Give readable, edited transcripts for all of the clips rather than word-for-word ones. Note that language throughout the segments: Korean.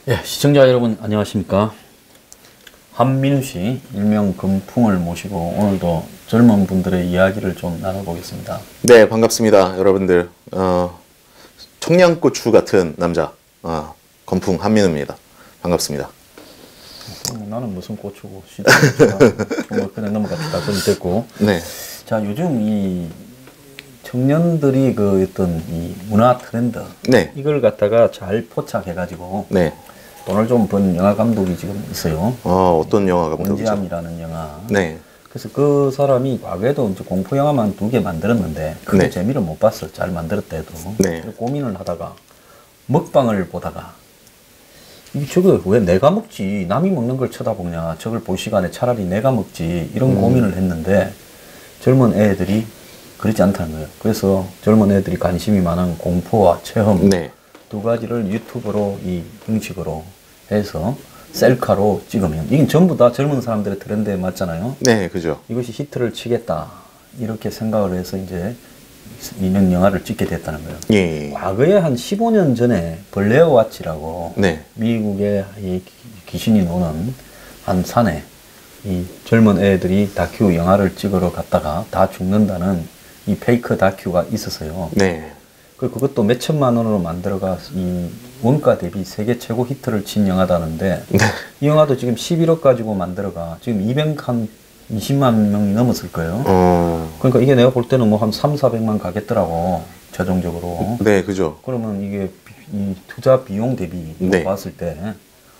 예, 시청자 여러분 안녕하십니까. 한민우 씨, 일명 금풍을 모시고 오늘도 젊은 분들의 이야기를 좀 나눠보겠습니다. 네, 반갑습니다. 여러분들. 청양고추 같은 남자, 건풍 한민우입니다. 반갑습니다. 나는 무슨 고추고, 시청자 그냥 넘어갑시다. 좀 됐고. 네. 자, 요즘 이 청년들이 그 어떤 이 문화 트렌드, 네. 이걸 갖다가 잘 포착해가지고, 네. 돈을 좀 번 영화 감독이 지금 있어요. 어떤 영화 감독이죠? 원지암이라는 영화. 네. 그래서 그 사람이 과거에도 이제 공포 영화만 2개 만들었는데 크게 네. 재미를 못 봤어. 잘 만들었대도. 네. 고민을 하다가 먹방을 보다가 저거 왜 내가 먹지? 남이 먹는 걸 쳐다보냐? 저걸 볼 시간에 차라리 내가 먹지. 이런 고민을 했는데 젊은 애들이 그렇지 않다는 거예요. 그래서 젊은 애들이 관심이 많은 공포와 체험 네. 두 가지를 유튜브로 이 형식으로 해서 셀카로 찍으면 이게 전부 다 젊은 사람들의 트렌드에 맞잖아요. 네, 그죠. 이것이 히트를 치겠다 이렇게 생각을 해서 이제 이런 영화를 찍게 됐다는 거예요. 예. 과거에 한 15년 전에 블레어 와치라고 네. 미국의 이 귀신이 노는 한 산에 이 젊은 애들이 다큐 영화를 찍으러 갔다가 다 죽는다는 이 페이크 다큐가 있었어요. 네. 그것도 몇 천만 원으로 만들어가 이 원가 대비 세계 최고 히트를 친 영화다는데 네. 이 영화도 지금 11억 가지고 만들어가 지금 220만 명이 넘었을 거예요. 그러니까 이게 내가 볼 때는 뭐 한 3, 400만 가겠더라고 최종적으로. 네, 그죠. 그러면 이게 이 투자 비용 대비 네. 봤을 때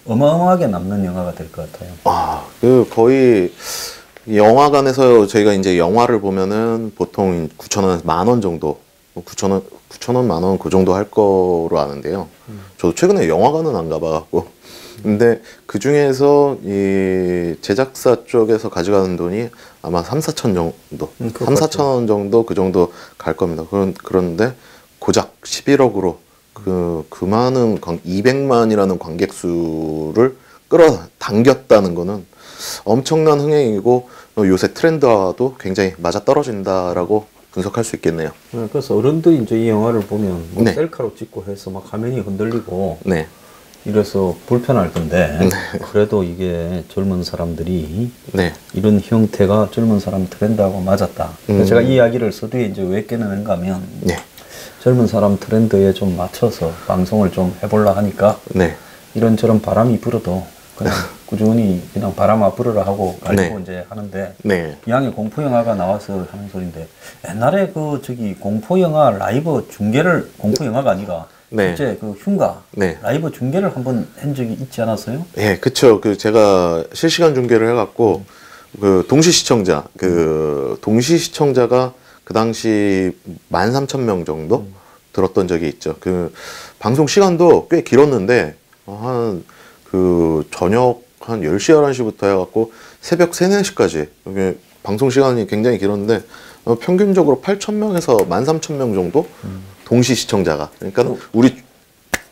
어마어마하게 남는 영화가 될 것 같아요. 거의 영화관에서 저희가 이제 영화를 보면은 보통 9,000원, 10,000원 정도, 9,000원, 10,000원, 그 정도 할 거로 아는데요. 저도 최근에 영화관은 안 가봐갖고. 근데 그 중에서 이 제작사 쪽에서 가져가는 돈이 아마 3, 4천 정도, 3, 4천 원 정도 그 정도 갈 겁니다. 그런데 고작 11억으로 그 많은 200만이라는 관객 수를 끌어당겼다는 거는 엄청난 흥행이고 요새 트렌드와도 굉장히 맞아떨어진다라고 분석할 수 있겠네요. 그래서 어른들이 이제 이 영화를 보면 뭐 네. 셀카로 찍고 해서 막 화면이 흔들리고 네. 이래서 불편할 건데 네. 그래도 이게 젊은 사람들이 네. 이런 형태가 젊은 사람 트렌드하고 맞았다. 그래서 제가 이 이야기를 서두에 이제 왜 꺼내는가 하면 네. 젊은 사람 트렌드에 좀 맞춰서 방송을 좀 해보려 하니까 네. 이런저런 바람이 불어도 그냥 꾸준히 그냥 바람아 불어라 하고 가지고 네. 이제 하는데 네. 이왕에 공포 영화가 나와서 하는 소리인데 옛날에 그 저기 공포 영화 라이브 중계를 공포 영화가 아니라 네. 실제 그 흉가 네. 라이브 중계를 한번 한 적이 있지 않았어요? 네, 그쵸. 제가 실시간 중계를 해갖고, 동시 시청자가 그 당시 13,000명 정도 들었던 적이 있죠. 방송 시간도 꽤 길었는데, 저녁 한 10시, 11시부터 해갖고, 새벽 3, 4시까지. 방송 시간이 굉장히 길었는데, 평균적으로 8,000명에서 13,000명 정도? 동시 시청자가. 그러니까 우리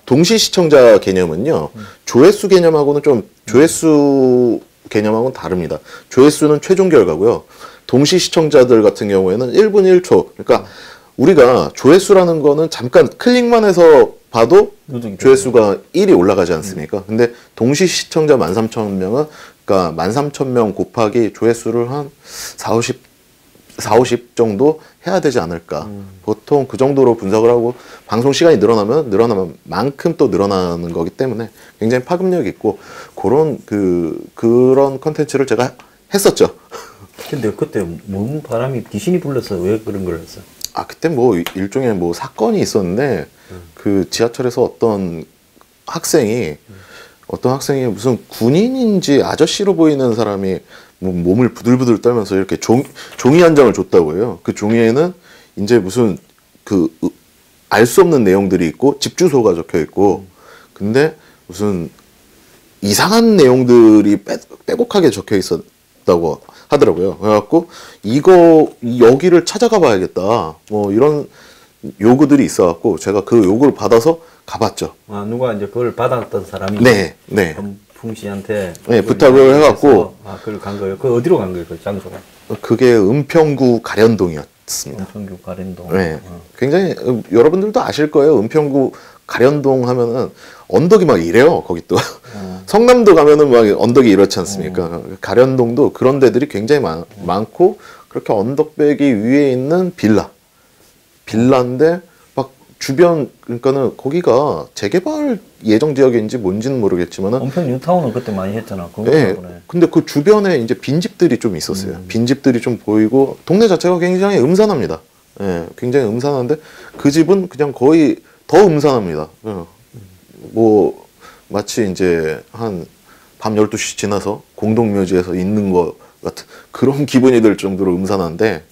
동시 시청자 개념은요, 조회수 개념하고는 조회수 개념하고는 다릅니다. 조회수는 최종 결과고요. 동시 시청자들 같은 경우에는 1분 1초. 그러니까 우리가 조회수라는 거는 잠깐 클릭만 해서 봐도 조회수가 1이 올라가지 않습니까? 근데 동시 시청자 13,000명은 그러니까 13,000명 곱하기 조회수를 한 40 정도 해야 되지 않을까. 보통 그 정도로 분석을 하고 방송 시간이 늘어나면 만큼 또 늘어나는 거기 때문에 굉장히 파급력이 있고 그런 컨텐츠를 제가 했었죠. 근데 그때 뭔 바람이 귀신이 불러서 왜 그런 걸 했어? 그때 뭐 일종의 뭐 사건이 있었는데 그 지하철에서 어떤 학생이 무슨 군인인지 아저씨로 보이는 사람이 몸을 부들부들 떨면서 이렇게 종이 한 장을 줬다고 해요. 그 종이에는 이제 무슨 알 수 없는 내용들이 있고 집 주소가 적혀 있고 근데 무슨 이상한 내용들이 빼곡하게 적혀 있었다고 하더라고요. 그래갖고 여기를 찾아가 봐야겠다. 뭐 이런 요구들이 있어갖고 제가 그 요구를 받아서 가봤죠. 누가 이제 그걸 받았던 사람이 네. 풍 씨한테 네, 부탁을 해갖고 그걸 간 거예요. 그 어디로 간 거예요? 그 장소가? 그게 은평구 가련동이었죠. 있습니다. 은평구 가련동. 네, 굉장히 여러분들도 아실 거예요. 은평구 가련동 하면은 언덕이 막 이래요. 거기 또 성남도 가면은 막 언덕이 이렇지 않습니까? 가련동도 그런 데들이 굉장히 많고 그렇게 언덕배기 위에 있는 빌라인데 막 주변 그러니까는 거기가 재개발 예정 지역인지 뭔지는 모르겠지만은 은평 뉴타운은 그때 많이 했잖아. 그거 네, 보네. 근데 그 주변에 이제 빈집들이 좀 있었어요. 빈집들이 좀 보이고 동네 자체가 굉장히 음산합니다. 예, 굉장히 음산한데 그 집은 그냥 거의 더 음산합니다. 뭐 마치 이제 한 밤 12시 지나서 공동묘지에서 있는 것 같은 그런 기분이 들 정도로 음산한데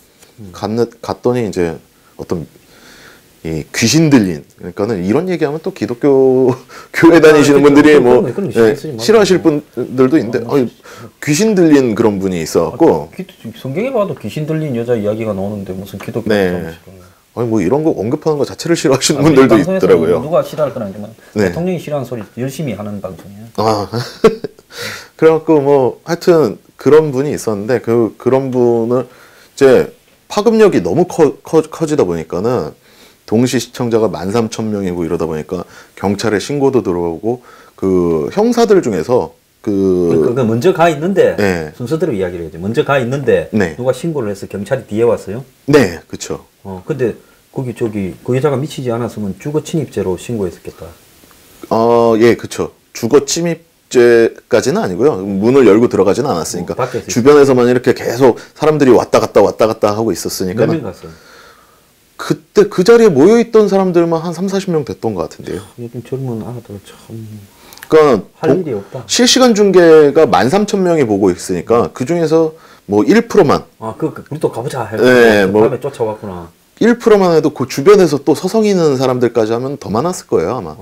갔더니 이제 어떤 이 귀신 들린 그러니까는 이런 얘기하면 또 기독교 교회 다니시는 분들이 뭐 싫어하실 분들도 있는데 귀신 들린 그런 분이 있어갖고 성경에 봐도 귀신 들린 여자 이야기가 나오는데 무슨 기독교 아니 뭐 이런 거 언급하는 거 자체를 싫어하시는 분들도 있더라고요. 누가 싫어할 건 아니지만 네. 대통령이 싫어하는 소리 열심히 하는 방송이야. 아 그래갖고 뭐 하여튼 그런 분이 있었는데 그런 분을 이제 파급력이 너무 커지다 보니까는 동시 시청자가 13,000명이고 이러다 보니까 경찰에 신고도 들어오고 그 형사들 중에서 그러니까 먼저 가 있는데 네. 순서대로 이야기를 해야지. 먼저 가 있는데 네. 누가 신고를 해서 경찰이 뒤에 왔어요? 네, 그렇죠. 근데 거기 그 여자가 미치지 않았으면 주거 침입죄로 신고했었겠다. 예, 그렇죠. 주거 침입죄까지는 아니고요. 문을 열고 들어가지는 않았으니까. 주변에서만 이렇게 계속 사람들이 왔다 갔다 하고 있었으니까. 몇 명 갔어요? 그때 그 자리에 모여있던 사람들만 한 30-40명 됐던 것 같은데요. 요즘 젊은 아들 참. 그러니까 할 일이 없다. 실시간 중계가 13,000명이 보고 있으니까 그 중에서 뭐 1%만. 우리 또 가보자. 네, 뭐 다음에 쫓아왔구나. 1%만 해도 그 주변에서 또 서성이는 사람들까지 하면 더 많았을 거예요 아마.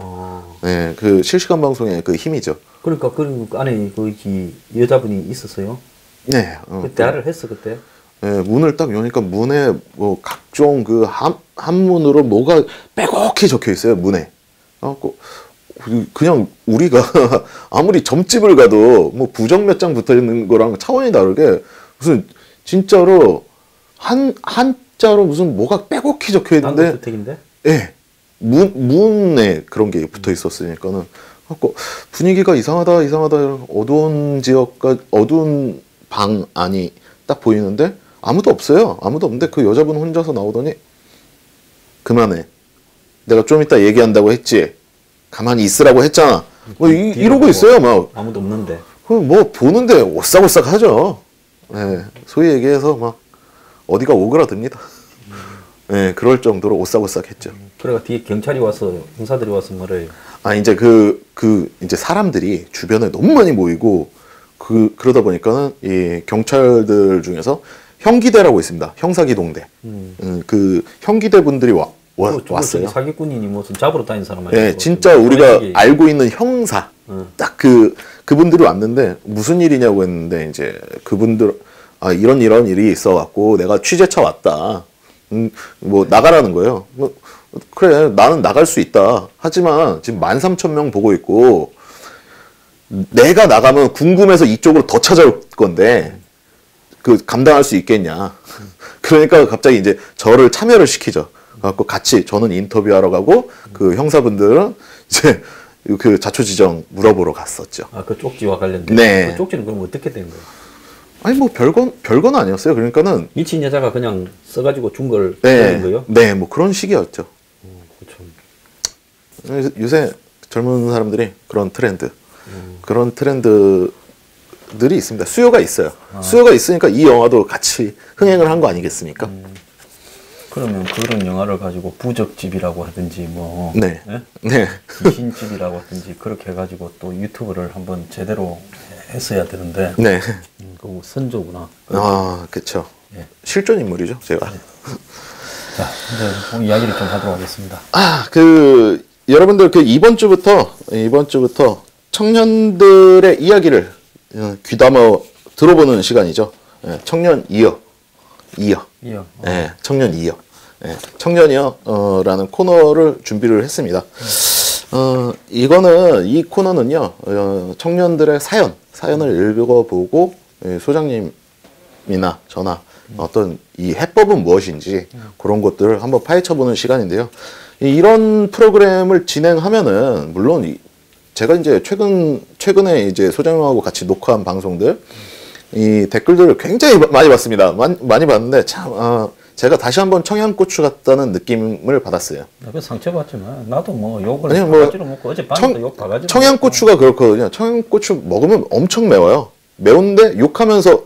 네, 그 실시간 방송의 그 힘이죠. 그러니까 그 안에 그 여자분이 있었어요. 네. 대화를 했어 그때. 네, 문을 딱 여니까 문에 뭐 각종 그 한문으로 뭐가 빼곡히 적혀 있어요 문에. 그냥 우리가 아무리 점집을 가도 뭐 부정 몇 장 붙어 있는 거랑 차원이 다르게 무슨 진짜로 한자로 무슨 뭐가 빼곡히 적혀 있는데. 단독주택인데? 예. 문에 그런 게 붙어 있었으니까는 분위기가 이상하다 어두운 어두운 방 안이 딱 보이는데 아무도 없어요. 아무도 없는데 그 여자분 혼자서 나오더니 그만해. 내가 좀 이따 얘기한다고 했지. 가만히 있으라고 했잖아. 뭐 이러고 있어요. 막 아무도 없는데. 뭐 보는데 오싹오싹 하죠. 네, 소위 얘기해서 막 어디가 오그라듭니다. 네, 그럴 정도로 오싹오싹했죠. 그래가 뒤에 경찰이 와서 형사들이 와서 뭐래요? 이제 이제 사람들이 주변에 너무 많이 모이고 그러다 보니까는 이 경찰들 중에서 형기대라고 있습니다. 형사기동대. 그 형기대 분들이 왔어요. 사기꾼이니 무슨 잡으러 다니는 사람 아니에요? 네, 진짜 우리가 알고 있는 형사. 딱 그분들이 왔는데 무슨 일이냐고 했는데 이제 그분들 이런 일이 있어갖고 내가 취재차 왔다. 뭐 나가라는 거예요. 뭐 그래 나는 나갈 수 있다. 하지만 지금 13,000명 보고 있고 내가 나가면 궁금해서 이쪽으로 더 찾아올 건데 감당할 수 있겠냐. 그러니까 갑자기 이제 저를 참여를 시키죠. 갖고 같이 저는 인터뷰하러 가고 그 형사분들은 이제 그 자초지정 물어보러 갔었죠. 그 쪽지와 관련된. 네. 그 쪽지는 그럼 어떻게 된 거예요? 아니 뭐 별건 아니었어요. 그러니까는 미친 여자가 그냥 써가지고 준 걸 쓰는 거예요? 네, 뭐 그런 식이었죠. 그렇죠. 요새 젊은 사람들이 그런 트렌드들이 있습니다. 수요가 있어요. 수요가 있으니까 이 영화도 같이 흥행을 한 거 아니겠습니까? 그러면 그런 영화를 가지고 부적집이라고 하든지 뭐 네. 귀신집이라고 하든지 그렇게 해가지고 또 유튜브를 한번 제대로 했어야 되는데 네. 그 선조구나. 그렇죠. 예. 실존 인물이죠, 제가. 네. 자, 이제 이야기를 좀 하도록 하겠습니다. 여러분들 이번 주부터 청년들의 이야기를 귀담아 들어보는 시간이죠. 청년 이어. 네, 청년 이어. 네, 청년이여라는 코너를 준비를 했습니다. 이 코너는요, 청년들의 사연을 읽어보고 소장님 시험이나 저나 어떤 이 해법은 무엇인지 그런 것들을 한번 파헤쳐보는 시간인데요. 이런 프로그램을 진행하면은 물론 제가 이제 최근에 이제 소장님하고 같이 녹화한 방송들 이 댓글들을 굉장히 많이 봤습니다. 많이 봤는데 참 제가 다시 한번 청양고추 같다는 느낌을 받았어요. 그 상처받지만 나도 뭐 욕을 아니, 바가지로 먹고 어제 밤에도 욕 바가지로 청양고추가 그렇거든요. 청양고추 먹으면 엄청 매워요. 매운데 욕하면서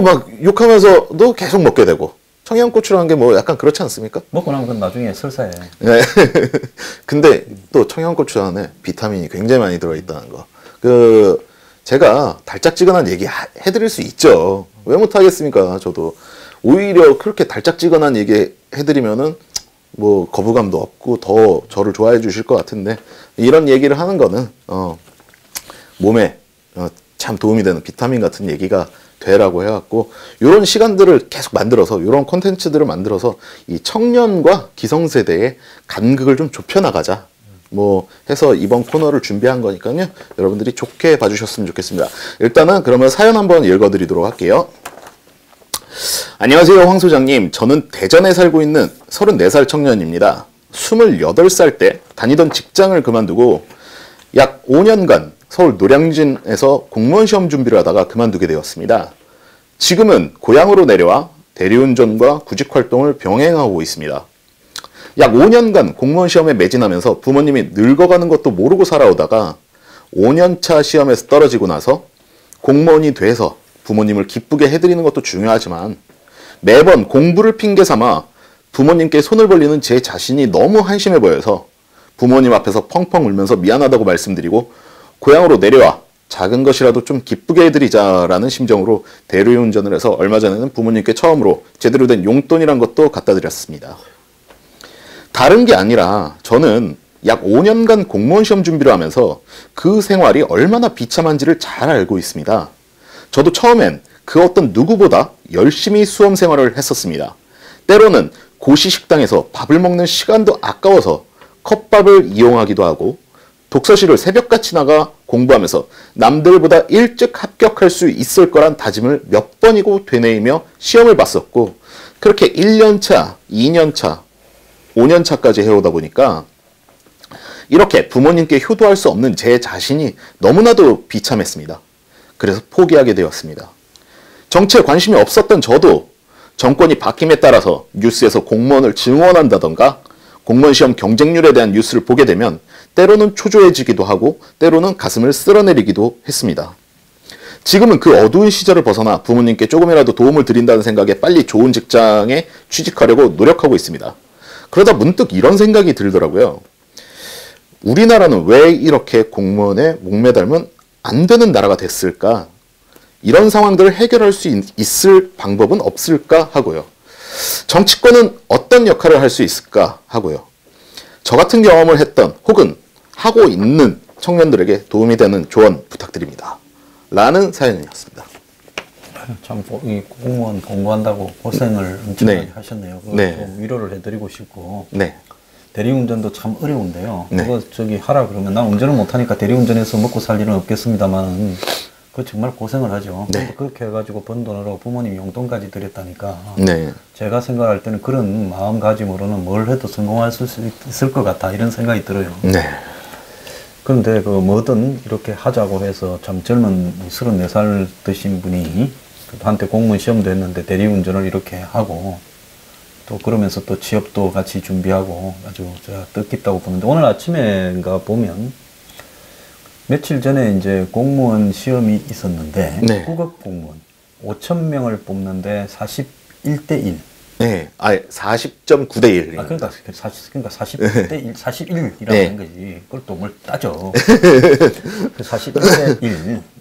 막 욕하면서도 계속 먹게 되고 청양고추라는 게 뭐 약간 그렇지 않습니까? 먹고 나면 그건 나중에 설사해. 네. 근데 또 청양고추 안에 비타민이 굉장히 많이 들어있다는 거. 제가 달짝지근한 얘기 해드릴 수 있죠. 왜 못하겠습니까? 저도. 오히려 그렇게 달짝지근한 얘기 해드리면은 뭐 거부감도 없고 더 저를 좋아해 주실 것 같은데 이런 얘기를 하는 거는 몸에 참 도움이 되는 비타민 같은 얘기가 되라고 해갖고 이런 시간들을 계속 만들어서 이런 콘텐츠들을 만들어서 이 청년과 기성세대의 간극을 좀 좁혀나가자 뭐 해서 이번 코너를 준비한 거니까요. 여러분들이 좋게 봐주셨으면 좋겠습니다. 일단은 그러면 사연 한번 읽어드리도록 할게요. 안녕하세요, 황 소장님. 저는 대전에 살고 있는 34살 청년입니다. 28살 때 다니던 직장을 그만두고 약 5년간 서울 노량진에서 공무원 시험 준비를 하다가 그만두게 되었습니다. 지금은 고향으로 내려와 대리운전과 구직활동을 병행하고 있습니다. 약 5년간 공무원 시험에 매진하면서 부모님이 늙어가는 것도 모르고 살아오다가 5년차 시험에서 떨어지고 나서 공무원이 돼서 부모님을 기쁘게 해드리는 것도 중요하지만 매번 공부를 핑계 삼아 부모님께 손을 벌리는 제 자신이 너무 한심해 보여서 부모님 앞에서 펑펑 울면서 미안하다고 말씀드리고 고향으로 내려와 작은 것이라도 좀 기쁘게 해드리자라는 심정으로 대리운전을 해서 얼마 전에는 부모님께 처음으로 제대로 된 용돈이란 것도 갖다 드렸습니다. 다른 게 아니라 저는 약 5년간 공무원 시험 준비를 하면서 그 생활이 얼마나 비참한지를 잘 알고 있습니다. 저도 처음엔 그 어떤 누구보다 열심히 수험 생활을 했었습니다. 때로는 고시 식당에서 밥을 먹는 시간도 아까워서 컵밥을 이용하기도 하고 독서실을 새벽같이 나가 공부하면서 남들보다 일찍 합격할 수 있을 거란 다짐을 몇 번이고 되뇌이며 시험을 봤었고 그렇게 1년차, 2년차, 5년차까지 해오다 보니까 이렇게 부모님께 효도할 수 없는 제 자신이 너무나도 비참했습니다. 그래서 포기하게 되었습니다. 정치에 관심이 없었던 저도 정권이 바뀜에 따라서 뉴스에서 공무원을 증원한다던가 공무원 시험 경쟁률에 대한 뉴스를 보게 되면 때로는 초조해지기도 하고 때로는 가슴을 쓸어내리기도 했습니다. 지금은 그 어두운 시절을 벗어나 부모님께 조금이라도 도움을 드린다는 생각에 빨리 좋은 직장에 취직하려고 노력하고 있습니다. 그러다 문득 이런 생각이 들더라고요. 우리나라는 왜 이렇게 공무원에 목매달면 안 되는 나라가 됐을까? 이런 상황들을 해결할 수 있을 방법은 없을까 하고요. 정치권은 어떤 역할을 할 수 있을까 하고요. 저 같은 경험을 했던 혹은 하고 있는 청년들에게 도움이 되는 조언 부탁드립니다. 라는 사연이었습니다. 참, 이 공무원 공부한다고 고생을 엄청 많이 하셨네요. 그거 좀 위로를 해드리고 싶고. 대리운전도 참 어려운데요. 그거 하라 그러면 난 운전을 못하니까 대리운전해서 먹고 살 일은 없겠습니다만 그거 정말 고생을 하죠. 그렇게 해가지고 번 돈으로 부모님 용돈까지 드렸다니까. 제가 생각할 때는 그런 마음가짐으로는 뭘 해도 성공할 수 있을 것 같아 이런 생각이 들어요. 그런데 뭐든 이렇게 하자고 해서 참 젊은 34살 드신 분이 한때 공무원 시험도 했는데 대리운전을 이렇게 하고 또 그러면서 또 취업도 같이 준비하고 아주 제가 뜻깊다고 보는데 오늘 아침에인가 보면 며칠 전에 이제 공무원 시험이 있었는데 국업 공무원 5,000명을 뽑는데 41대 1. 40.9대 1. 그러니까 40대 1, 41이라고 하는 거지. 그걸 또 뭘 따져. 41대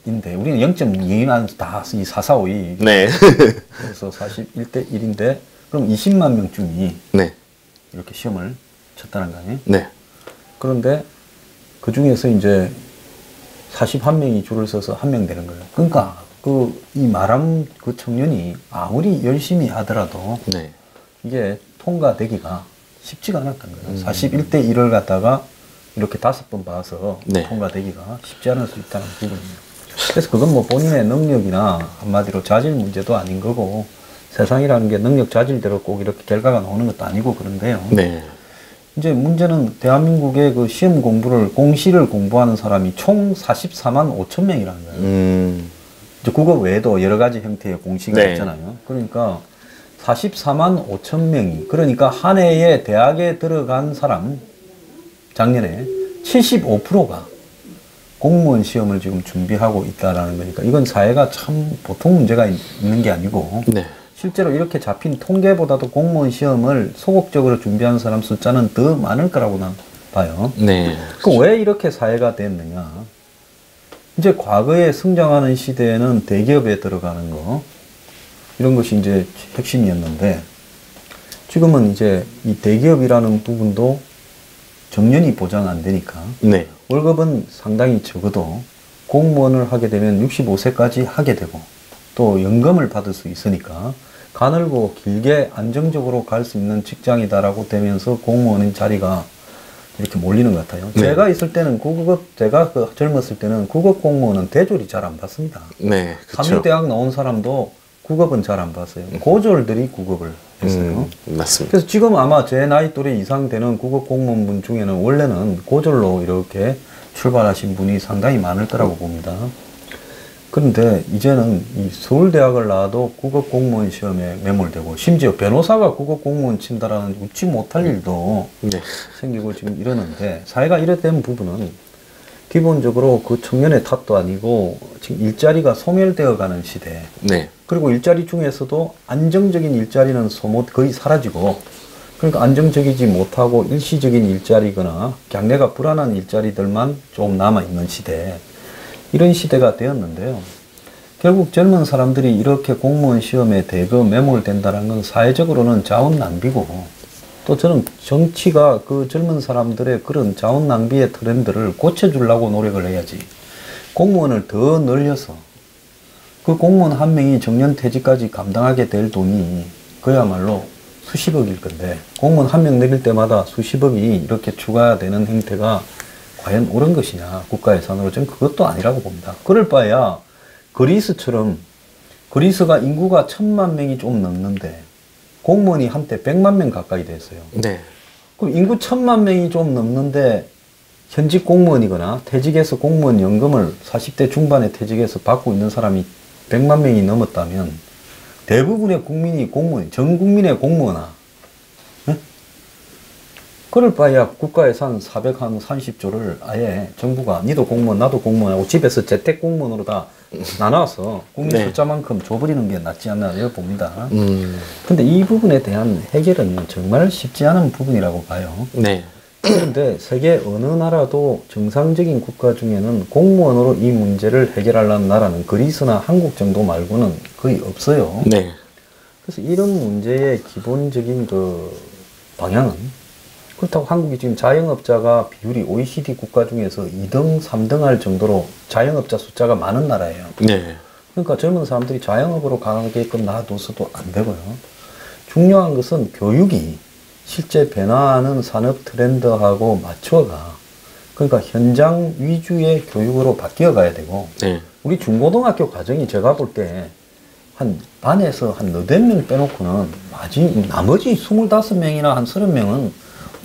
1인데 우리는 0.2만 다 4, 4, 5, 2. 그래서 41대 1인데 그럼 20만 명쯤이 이렇게 시험을 쳤다는 거 아니에요? 그런데 그 중에서 이제 41명이 줄을 서서 1명 되는 거예요. 그러니까 이 말한 그 청년이 아무리 열심히 하더라도 이게 통과되기가 쉽지가 않았던 거예요. 41대 1을 갖다가 이렇게 5번 봐서 통과되기가 쉽지 않을 수 있다는 부분입니다. 그래서 그건 뭐 본인의 능력이나 한마디로 자질 문제도 아닌 거고 세상이라는 게 능력 자질대로 꼭 이렇게 결과가 나오는 것도 아니고 그런데요. 네. 이제 문제는 대한민국의 그 시험 공부를 공시를 공부하는 사람이 총 44만 5천 명이라는 거예요. 이제 그거 외에도 여러 가지 형태의 공시가 네. 있잖아요. 그러니까 44만 5천 명이 그러니까 한 해에 대학에 들어간 사람 작년에 75%가 공무원 시험을 지금 준비하고 있다라는 거니까 이건 사회가 참 보통 문제가 있는 게 아니고 네. 실제로 이렇게 잡힌 통계보다도 공무원 시험을 소극적으로 준비하는 사람 숫자는 더 많을 거라고 난 봐요. 네. 그럼 왜 이렇게 사회가 됐느냐? 이제 과거에 성장하는 시대에는 대기업에 들어가는 거 이런 것이 이제 핵심이었는데 지금은 이제 이 대기업이라는 부분도 정년이 보장 안 되니까 네. 월급은 상당히 적어도 공무원을 하게 되면 65세까지 하게 되고 또 연금을 받을 수 있으니까 가늘고 길게 안정적으로 갈 수 있는 직장이다라고 되면서 공무원인 자리가 이렇게 몰리는 것 같아요. 네. 제가 있을 때는 제가 그 젊었을 때는 국업 공무원은 대졸이 잘 안 받습니다. 네. 그쵸. 삼류대학 나온 사람도 국업은 잘 안 봤어요. 고졸들이 국업을 했어요. 맞습니다. 그래서 지금 아마 제 나이 또래 이상 되는 국업 공무원분 중에는 원래는 고졸로 이렇게 출발하신 분이 상당히 많을 거라고 봅니다. 그런데 이제는 이 서울대학을 나와도 국업 공무원 시험에 매몰되고 심지어 변호사가 국업 공무원 친다라는 웃지 못할 일도 네. 생기고 지금 이러는데 사회가 이래 된 부분은 기본적으로 그 청년의 탓도 아니고 지금 일자리가 소멸되어 가는 시대 네. 그리고 일자리 중에서도 안정적인 일자리는 거의 사라지고 그러니까 안정적이지 못하고 일시적인 일자리거나 경내가 불안한 일자리들만 좀 남아있는 시대 이런 시대가 되었는데요. 결국 젊은 사람들이 이렇게 공무원 시험에 대거 매몰된다는 건 사회적으로는 자원 낭비고 또 저는 정치가 그 젊은 사람들의 그런 자원 낭비의 트렌드를 고쳐주려고 노력을 해야지 공무원을 더 늘려서 그 공무원 한 명이 정년퇴직까지 감당하게 될 돈이 그야말로 수십억일 건데 공무원 한 명 늘릴 때마다 수십억이 이렇게 추가되는 행태가 과연 옳은 것이냐 국가 예산으로 저는 그것도 아니라고 봅니다. 그럴 바에야 그리스처럼 그리스가 인구가 1000만 명이 좀 넘는데 공무원이 한때 100만 명 가까이 됐어요. 네. 그럼 인구 1000만 명이 좀 넘는데 현직 공무원이거나 퇴직해서 공무원 연금을 40대 중반에 퇴직해서 받고 있는 사람이 100만 명이 넘었다면 대부분의 국민이 공무원, 전 국민의 공무원아. 네? 그럴 바에야 국가 예산 430조를 아예 정부가 니도 공무원 나도 공무원하고 집에서 재택 공무원으로 다 나눠서 국민 네. 숫자만큼 줘버리는 게 낫지 않나 이렇게 봅니다. 근데 이 부분에 대한 해결은 정말 쉽지 않은 부분이라고 봐요. 네. 그런데 세계 어느 나라도 정상적인 국가 중에는 공무원으로 이 문제를 해결하려는 나라는 그리스나 한국 정도 말고는 거의 없어요. 네. 그래서 이런 문제의 기본적인 그 방향은 그렇다고 한국이 지금 자영업자가 비율이 OECD 국가 중에서 2등, 3등 할 정도로 자영업자 숫자가 많은 나라예요. 네. 그러니까 젊은 사람들이 자영업으로 가게끔 놔둬서도 안 되고요. 중요한 것은 교육이 실제 변화하는 산업 트렌드하고 맞춰가 그러니까 현장 위주의 교육으로 바뀌어 가야 되고 네. 우리 중고등학교 과정이 제가 볼 때 한 반에서 한 4-5명 빼놓고는 나머지 25명이나 한 30명은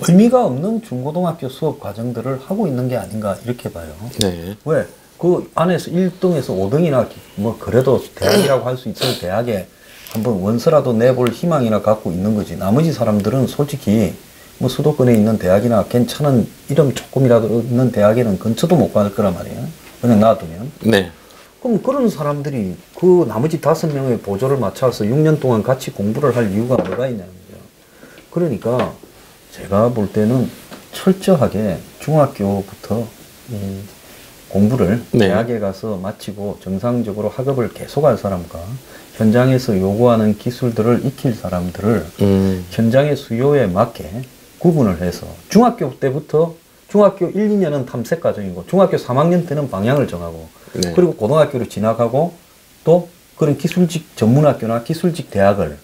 의미가 없는 중고등학교 수업 과정들을 하고 있는 게 아닌가 이렇게 봐요. 네. 왜? 그 안에서 1등에서 5등이나 뭐 그래도 대학이라고 할 수 있을 대학에 한번 원서라도 내볼 희망이나 갖고 있는 거지. 나머지 사람들은 솔직히 뭐 수도권에 있는 대학이나 괜찮은 이름 조금이라도 있는 대학에는 근처도 못 갈 거란 말이에요. 그냥 놔두면. 네. 그럼 그런 사람들이 그 나머지 5명의 보조를 맞춰서 6년 동안 같이 공부를 할 이유가 뭐가 있냐는 거죠. 그러니까 제가 볼 때는 철저하게 중학교부터 공부를 네. 대학에 가서 마치고 정상적으로 학업을 계속할 사람과 현장에서 요구하는 기술들을 익힐 사람들을 현장의 수요에 맞게 구분을 해서 중학교 때부터 중학교 1, 2년은 탐색 과정이고 중학교 3학년 때는 방향을 정하고 네. 그리고 고등학교로 지나가고 또 그런 기술직 전문학교나 기술직 대학을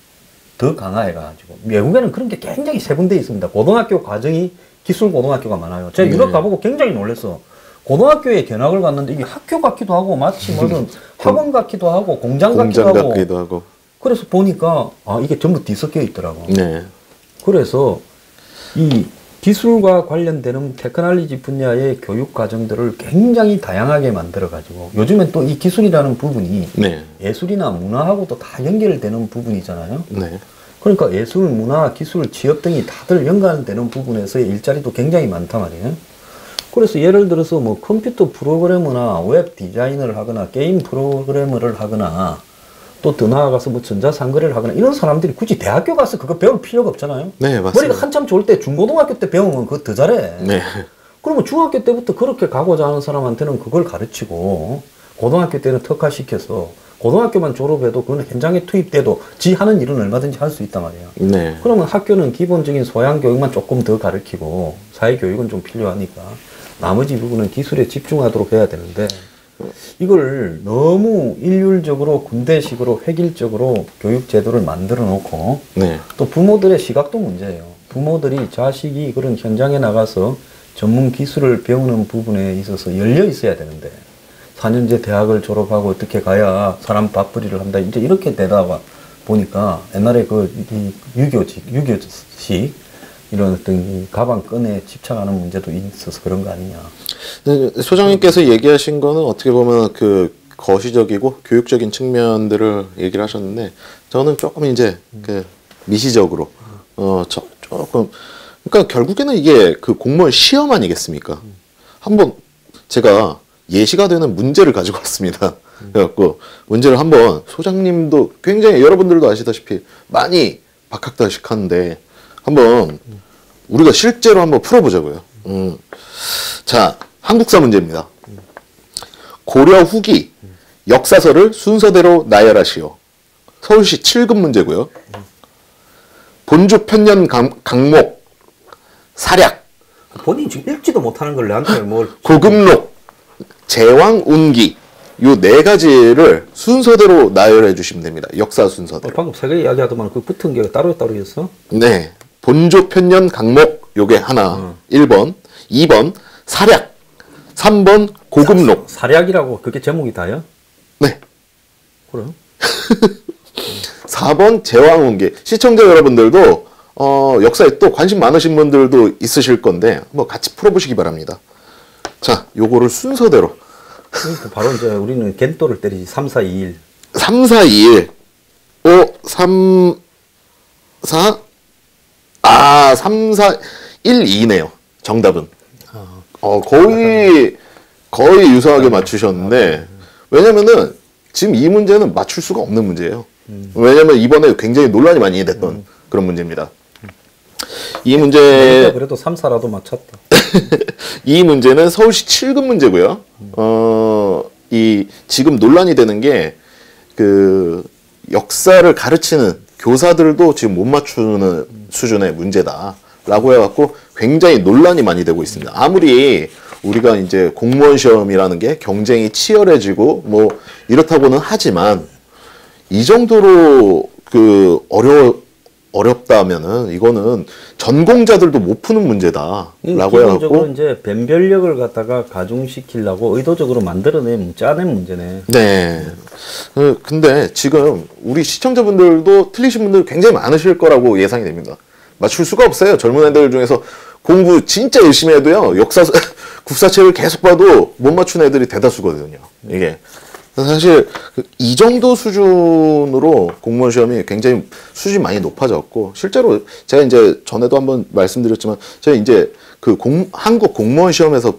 더 강화해가지고 외국에는 그런 게 굉장히 세분되어 있습니다. 고등학교 과정이 기술 고등학교가 많아요. 제가 유럽 가보고 굉장히 놀랐어. 고등학교에 견학을 갔는데 이게 학교 같기도 하고 마치 무슨 학원 같기도 하고 공장 같기도 하고. 그래서 보니까 아 이게 전부 뒤섞여 있더라고. 네. 그래서 이 기술과 관련되는 테크놀로지 분야의 교육 과정들을 굉장히 다양하게 만들어 가지고 요즘엔 또 이 기술이라는 부분이 네. 예술이나 문화하고도 다 연결되는 부분이잖아요. 네. 그러니까 예술, 문화, 기술, 취업 등이 다들 연관되는 부분에서의 일자리도 굉장히 많단 말이에요. 그래서 예를 들어서 뭐 컴퓨터 프로그래머나 웹 디자인을 하거나 게임 프로그래머를 하거나 또 더 나아가서 뭐 전자상거래를 하거나 이런 사람들이 굳이 대학교 가서 그거 배울 필요가 없잖아요. 네, 맞습니다. 머리가 한참 좋을 때 중고등학교 때 배우면 그거 더 잘해. 네. 그러면 중학교 때부터 그렇게 가고자 하는 사람한테는 그걸 가르치고 고등학교 때는 특화시켜서 고등학교만 졸업해도 그건 현장에 투입돼도 지 하는 일은 얼마든지 할 수 있단 말이에요. 네. 그러면 학교는 기본적인 소양 교육만 조금 더 가르치고 사회 교육은 좀 필요하니까 나머지 부분은 기술에 집중하도록 해야 되는데 이걸 너무 일률적으로 군대식으로 획일적으로 교육 제도를 만들어 놓고 네. 또 부모들의 시각도 문제예요. 부모들이 자식이 그런 현장에 나가서 전문 기술을 배우는 부분에 있어서 열려 있어야 되는데 4년제 대학을 졸업하고 어떻게 가야 사람 밥벌이를 한다 이제 이렇게 되다가 보니까 옛날에 그 유교식 이런 어떤 이 가방 끈에 집착하는 문제도 있어서 그런 거 아니냐. 네, 소장님께서 얘기하신 거는 어떻게 보면 그 거시적이고 교육적인 측면들을 얘기를 하셨는데 저는 조금 이제 그 미시적으로 조금 그러니까 결국에는 이게 그 공무원 시험 아니겠습니까? 한번 제가 예시가 되는 문제를 가지고 왔습니다. 그래갖고 문제를 한번 소장님도 굉장히 여러분들도 아시다시피 많이 박학다식한데 한번 우리가 실제로 한번 풀어보자고요. 자, 한국사 문제입니다. 고려 후기 역사서를 순서대로 나열하시오. 서울시 7급 문제고요. 본주 편년 강목 사략 본인이 지금 읽지도 못하는 걸 나한테 뭘 고금록 제왕운기 요 네 가지를 순서대로 나열해 주시면 됩니다. 역사 순서대로. 방금 세 개 이야기하더만 그 붙은 게 따로였어? 네. 본조 편년 강목 요게 하나 1번 2번 사략 3번 고금록 사략이라고 그게 제목이 다요? 네. 그래? 4번 제왕운기. 시청자 여러분들도 역사에 또 관심 많으신 분들도 있으실 건데 한번 같이 풀어보시기 바랍니다. 자, 요거를 순서대로 바로 이제 우리는 겐또를 때리지. 3, 4, 2, 1. 3, 4, 2, 1 5, 3, 4 3, 4, 1, 2네요. 정답은. 거의 유사하게 맞추셨는데, 왜냐면은, 지금 이 문제는 맞출 수가 없는 문제예요. 왜냐면 이번에 굉장히 논란이 많이 됐던 그런 문제입니다. 이 문제. 그래도 3, 4라도 맞췄다. 이 문제는 서울시 7급 문제고요. 이, 지금 논란이 되는 게, 역사를 가르치는 교사들도 지금 못 맞추는 수준의 문제다라고 해갖고 굉장히 논란이 많이 되고 있습니다. 아무리 우리가 이제 공무원 시험이라는 게 경쟁이 치열해지고 뭐 이렇다고는 하지만 이 정도로 어렵다면은 이거는 전공자들도 못 푸는 문제다라고 해갖고 기본적으로 이제 변별력을 갖다가 가중시키려고 의도적으로 만들어낸 짜낸 문제네. 네. 근데 지금 우리 시청자분들도 틀리신 분들 굉장히 많으실 거라고 예상이 됩니다. 맞출 수가 없어요. 젊은 애들 중에서 공부 진짜 열심히 해도요. 국사책을 계속 봐도 못 맞춘 애들이 대다수거든요. 이게. 사실 이 정도 수준으로 공무원 시험이 굉장히 수준이 많이 높아졌고 실제로 제가 이제 전에도 한번 말씀드렸지만 제가 이제 한국 공무원 시험에서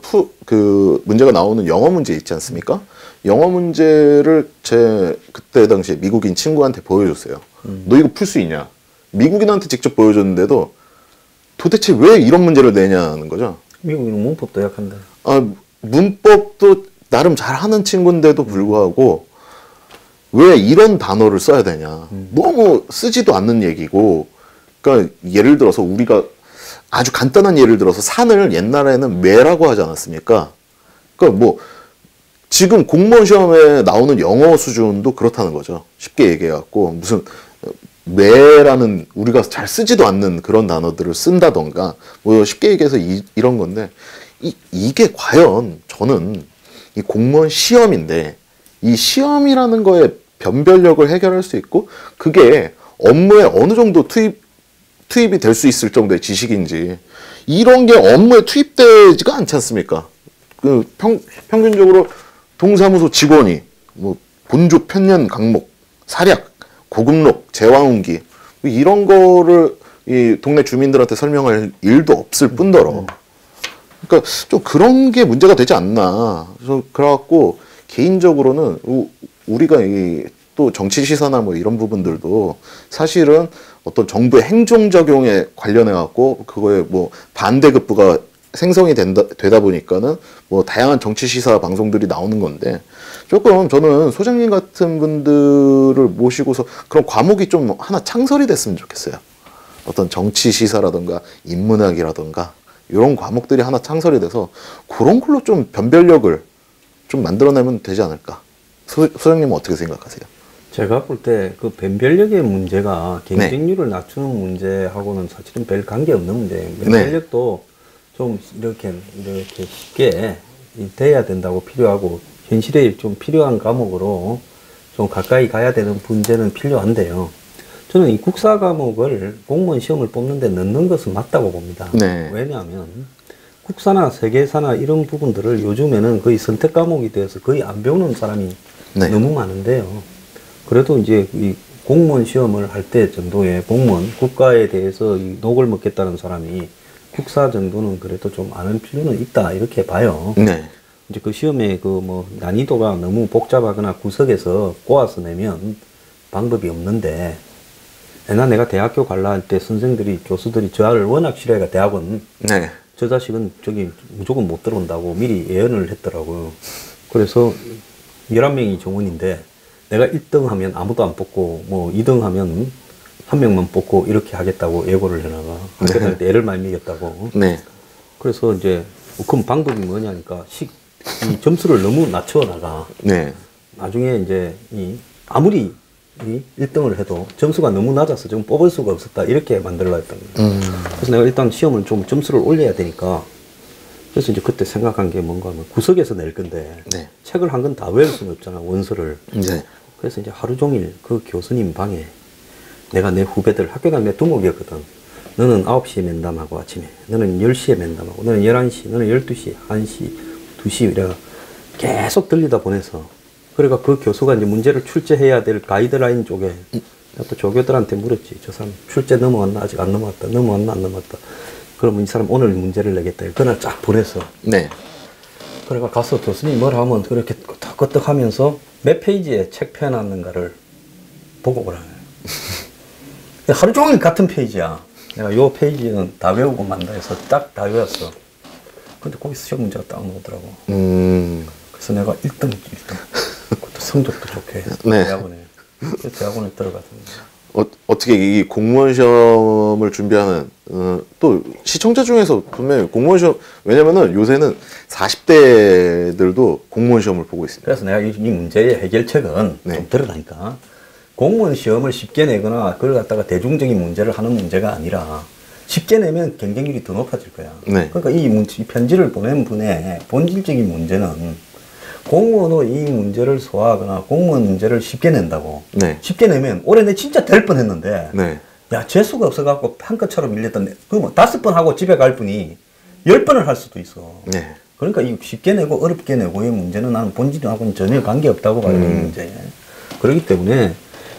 문제가 나오는 영어 문제 있지 않습니까? 영어 문제를 제 그때 당시에 미국인 친구한테 보여줬어요. 너 이거 풀 수 있냐? 미국인한테 직접 보여줬는데도 도대체 왜 이런 문제를 내냐는 거죠. 미국인은 문법도 약한데. 문법도 나름 잘하는 친구인데도 불구하고 왜 이런 단어를 써야 되냐. 너무 쓰지도 않는 얘기고 그러니까 예를 들어서 우리가 아주 간단한 예를 들어서 산을 옛날에는 매라고 하지 않았습니까? 그러니까 뭐 지금 공무원 시험에 나오는 영어 수준도 그렇다는 거죠. 쉽게 얘기해갖고 무슨 매라는 우리가 잘 쓰지도 않는 그런 단어들을 쓴다던가 뭐 쉽게 얘기해서 이런 건데 이게 과연 저는 이 공무원 시험인데 이 시험이라는 거에 변별력을 해결할 수 있고 그게 업무에 어느 정도 투입이 될 수 있을 정도의 지식인지 이런 게 업무에 투입되지가 않지 않습니까? 평균적으로 동사무소 직원이 뭐 본조 편년 강목, 사략, 고급록, 제왕운기 이런 거를 이 동네 주민들한테 설명할 일도 없을 뿐더러 그러니까 좀 그런 게 문제가 되지 않나. 그래서 그래갖고 개인적으로는 우리가 또 정치 시사나 뭐 이런 부분들도 사실은 어떤 정부의 행정 적용에 관련해 갖고 그거에 뭐 반대급부가 생성이 되다 보니까는 뭐 다양한 정치 시사 방송들이 나오는 건데 조금 저는 소장님 같은 분들을 모시고서 그런 과목이 좀 하나 창설이 됐으면 좋겠어요. 어떤 정치 시사라든가 인문학이라든가 이런 과목들이 하나 창설이 돼서 그런 걸로 좀 변별력을 좀 만들어내면 되지 않을까. 소장님은 어떻게 생각하세요? 제가 볼 때 그 변별력의 문제가 경쟁률을 낮추는 문제하고는 사실은 별 관계 없는 문제예요. 변별력도 좀 이렇게 쉽게 돼야 된다고 필요하고 현실에 좀 필요한 과목으로 좀 가까이 가야 되는 문제는 필요한데요. 저는 이 국사 과목을 공무원 시험을 뽑는 데 넣는 것은 맞다고 봅니다. 왜냐하면 국사나 세계사나 이런 부분들을 요즘에는 거의 선택 과목이 되어서 거의 안 배우는 사람이 너무 많은데요. 그래도 이제 이 공무원 시험을 할 때 정도의 공무원, 국가에 대해서 이 녹을 먹겠다는 사람이 국사 정도는 그래도 좀 아는 필요는 있다, 이렇게 봐요. 이제 그 시험의 그 뭐 난이도가 너무 복잡하거나 구석에서 꼬아서 내면 방법이 없는데, 옛날 내가 대학교 갈라 할 때 선생들이, 교수들이 저를 워낙 싫어해가 대학원, 저 자식은 저기 무조건 못 들어온다고 미리 예언을 했더라고요. 그래서 11명이 정원인데, 내가 1등 하면 아무도 안 뽑고, 뭐 2등 하면 한 명만 뽑고 이렇게 하겠다고 예고를 해놔가. 학교 다닐 때 애를 많이 먹였다고. 그래서 이제, 그럼 방법이 뭐냐니까, 이 점수를 너무 낮춰나가. 나중에 이제, 아무리 1등을 해도 점수가 너무 낮아서 좀 뽑을 수가 없었다. 이렇게 만들려고 했던 거예요. 그래서 내가 일단 시험을 좀 점수를 올려야 되니까, 그래서 이제 그때 생각한 게 뭔가 하면 구석에서 낼 건데, 책을 한 권 다 외울 수는 없잖아, 원서를. 그래서 이제 하루 종일 그 교수님 방에 내가 내 후배들, 학교 다닐 때 두목이었거든. 너는 9시에 면담하고 아침에, 너는 10시에 면담하고, 너는 11시, 너는 12시, 1시, 2시, 이래가 계속 들리다 보내서. 그러니까 그 교수가 이제 문제를 출제해야 될 가이드라인 쪽에, 내가 또 조교들한테 물었지. 저 사람 출제 넘어왔나? 아직 안 넘어왔다. 넘어왔나? 안 넘어왔다. 그러면 이 사람 오늘 문제를 내겠다. 그날 쫙 보냈어. 그래가 가서 교수님 뭘 하면 그렇게 끄떡끄떡 하면서 몇 페이지에 책 펴놨는가를 보고 오라는 거야. 하루 종일 같은 페이지야. 내가 요 페이지는 다 외우고 만다 해서 딱 다 외웠어. 근데 거기서 시험 문제가 딱 나오더라고. 그래서 내가 1등. 그것도 성적도 좋게 대학원에. 대학원에 들어갔습니다. 어떻게 이 공무원 시험을 준비하는 또 시청자 중에서 분명히 공무원 시험, 왜냐면은 요새는 40대들도 공무원 시험을 보고 있습니다. 그래서 내가 이 문제의 해결책은 좀 들으라니까. 공무원 시험을 쉽게 내거나 그걸 갖다가 대중적인 문제를 하는 문제가 아니라 쉽게 내면 경쟁률이 더 높아질 거야. 그러니까 이 편지를 보낸 분의 본질적인 문제는 공무원으로 이 문제를 소화하거나 공무원 문제를 쉽게 낸다고. 쉽게 내면 올해 내 진짜 될 뻔했는데 야, 재수가 없어갖고 한껏처럼 밀렸던 그 뭐 5번 하고 집에 갈 분이 10번을 할 수도 있어. 그러니까 이 쉽게 내고 어렵게 내고의 문제는 나는 본질하고는 전혀 관계없다고 봐요. 이 문제. 그렇기 때문에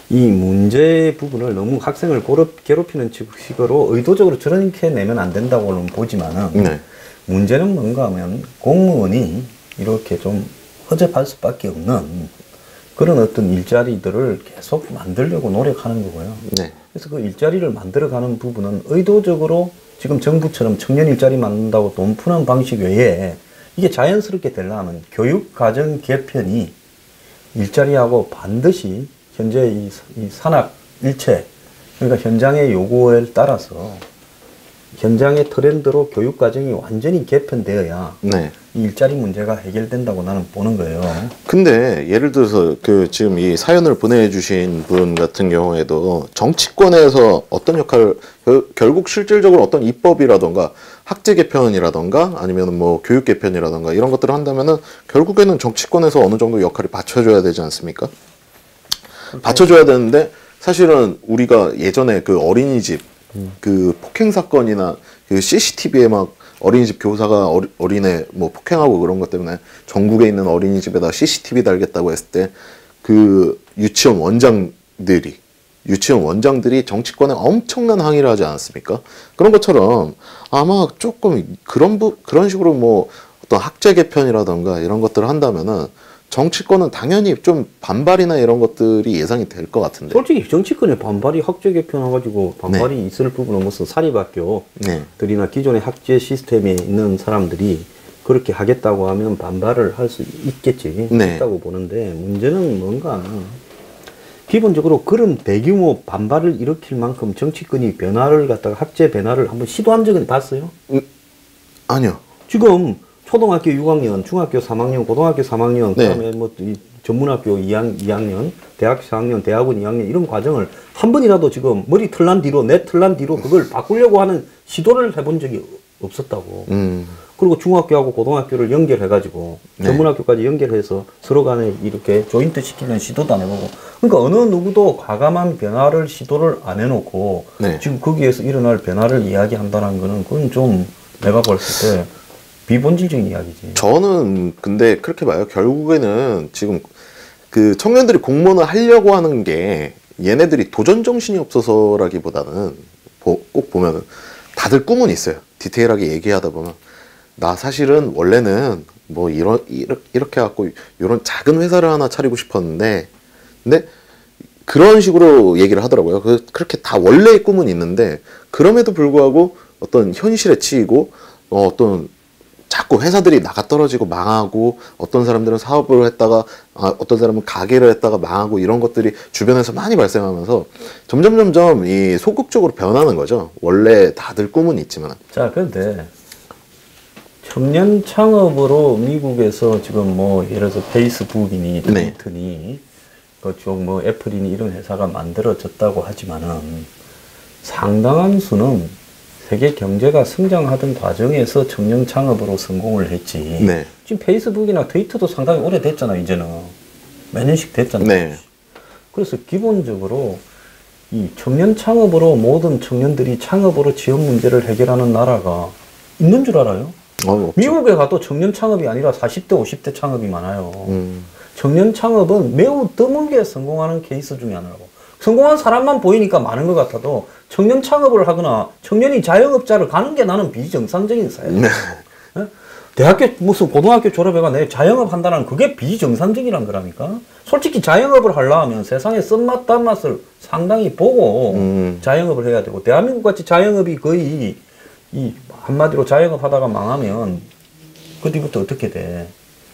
이 문제 부분을 너무 학생을 괴롭히는 식으로 의도적으로 저렇게 내면 안 된다고는 보지만은 문제는 뭔가 하면 공무원이 이렇게 좀 허접할 수밖에 없는 그런 어떤 일자리들을 계속 만들려고 노력하는 거고요. 그래서 그 일자리를 만들어가는 부분은 의도적으로 지금 정부처럼 청년 일자리 만든다고 돈 푸는 방식 외에 이게 자연스럽게 되려면 교육과정 개편이 일자리하고 반드시 현재 이 산학 일체, 그러니까 현장의 요구에 따라서 현장의 트렌드로 교육과정이 완전히 개편되어야 이 일자리 문제가 해결된다고 나는 보는 거예요. 근데 예를 들어서 그 지금 이 사연을 보내주신 분 같은 경우에도 정치권에서 어떤 역할을 결국 실질적으로 어떤 입법이라던가 학제 개편이라던가 아니면 뭐 교육 개편이라던가 이런 것들을 한다면은 결국에는 정치권에서 어느 정도 역할이 받쳐줘야 되지 않습니까? 받쳐줘야 되는데 사실은 우리가 예전에 그 어린이집 그 폭행 사건이나 그 CCTV에 막 어린이집 교사가 어린애 뭐 폭행하고 그런 것 때문에 전국에 있는 어린이집에다 CCTV 달겠다고 했을 때 그 유치원 원장들이 정치권에 엄청난 항의를 하지 않았습니까? 그런 것처럼 아마 조금 그런 식으로 뭐 어떤 학제 개편이라던가 이런 것들을 한다면은 정치권은 당연히 좀 반발이나 이런 것들이 예상이 될 것 같은데. 솔직히 정치권의 반발이 학제 개편해가지고 반발이 있을 부분은 무슨 사립학교들이나 기존의 학제 시스템에 있는 사람들이 그렇게 하겠다고 하면 반발을 할 수 있겠지. 있다고 보는데 문제는 뭔가 기본적으로 그런 대규모 반발을 일으킬 만큼 정치권이 변화를 갖다가 학제 변화를 한번 시도한 적은 봤어요? 아니요. 지금 초등학교 6학년, 중학교 3학년, 고등학교 3학년, 그다음에 뭐 전문학교 2학년, 대학 4학년, 대학원 2학년 이런 과정을 한 번이라도 지금 머리 털난 뒤로 내 털난 뒤로 그걸 바꾸려고 하는 시도를 해본 적이 없었다고. 그리고 중학교하고 고등학교를 연결해가지고 전문학교까지 연결해서 서로 간에 이렇게 조인트 시키는 시도도 안 해보고. 그러니까 어느 누구도 과감한 변화를 시도를 안 해놓고 지금 거기에서 일어날 변화를 이야기한다는 거는 그건 좀 내가 봤을 때 비본질적인 이야기지. 저는 근데 그렇게 봐요. 결국에는 지금 그 청년들이 공무원을 하려고 하는 게 얘네들이 도전 정신이 없어서라기보다는 꼭 보면은 다들 꿈은 있어요. 디테일하게 얘기하다 보면 나 사실은 원래는 뭐 이렇게 갖고 이런 작은 회사를 하나 차리고 싶었는데 근데 그런 식으로 얘기를 하더라고요. 그렇게 다 원래의 꿈은 있는데 그럼에도 불구하고 어떤 현실에 치이고 어떤 자꾸 회사들이 나가 떨어지고 망하고 어떤 사람들은 사업을 했다가 어떤 사람은 가게를 했다가 망하고 이런 것들이 주변에서 많이 발생하면서 점점 이 소극적으로 변하는 거죠. 원래 다들 꿈은 있지만. 자, 그런데 청년 창업으로 미국에서 지금 뭐 예를 들어서 페이스북이니 트위터니 그쪽 뭐 애플이니 이런 회사가 만들어졌다고 하지만은 상당한 수는 세계 경제가 성장하던 과정에서 청년 창업으로 성공을 했지. 지금 페이스북이나 트위터도 상당히 오래됐잖아, 이제는. 몇 년씩 됐잖아. 그래서 기본적으로 이 청년 창업으로 모든 청년들이 창업으로 지원 문제를 해결하는 나라가 있는 줄 알아요? 미국에 가도 청년 창업이 아니라 40대, 50대 창업이 많아요. 청년 창업은 매우 드물게 성공하는 케이스 중에 하나라고. 성공한 사람만 보이니까 많은 것 같아도 청년 창업을 하거나 청년이 자영업자를 가는 게 나는 비정상적인 사회야. 대학교 무슨 고등학교 졸업해가 내 자영업 한다는 그게 비정상적이란 거라니까. 솔직히 자영업을 하려면 세상의 쓴맛 단맛을 상당히 보고 자영업을 해야 되고 대한민국 같이 자영업이 거의 이 한마디로 자영업 하다가 망하면 그 뒤부터 어떻게 돼?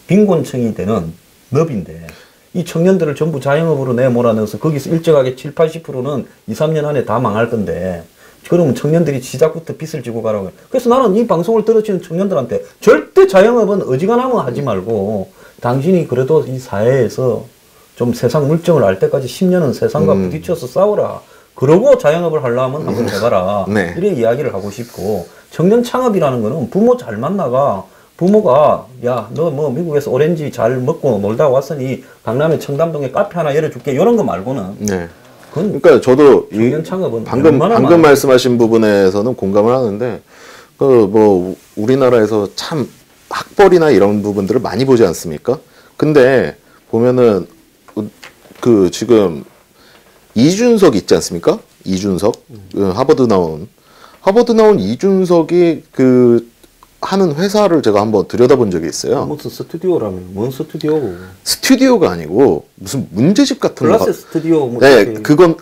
빈곤층이 되는 넙인데 이 청년들을 전부 자영업으로 내몰아넣어서 거기서 일정하게 7, 80%는 2, 3년 안에 다 망할 건데 그러면 청년들이 시작부터 빚을 지고 가라고 해. 그래서 나는 이 방송을 들으시는 청년들한테 절대 자영업은 어지간하면 하지 말고 당신이 그래도 이 사회에서 좀 세상 물정을 알 때까지 10년은 세상과 부딪혀서 싸우라. 그러고 자영업을 하려면 한번 해봐라. 이런 이야기를 하고 싶고 청년 창업이라는 거는 부모 잘 만나가 부모가 야 너 뭐 미국에서 오렌지 잘 먹고 놀다 왔으니 강남에 청담동에 카페 하나 열어줄게 이런 거 말고는 그러니까 저도 청년 창업은 방금 말씀하신 부분에서는 공감을 하는데 그 뭐 우리나라에서 참 학벌이나 이런 부분들을 많이 보지 않습니까? 근데 보면은 그 지금 이준석 있지 않습니까? 이준석 하버드 나온 이준석이 그 하는 회사를 제가 한번 들여다본 적이 있어요. 무슨 스튜디오라면 뭔 스튜디오고? 스튜디오가 아니고 무슨 문제집 같은 거. 클래스 스튜디오. 뭐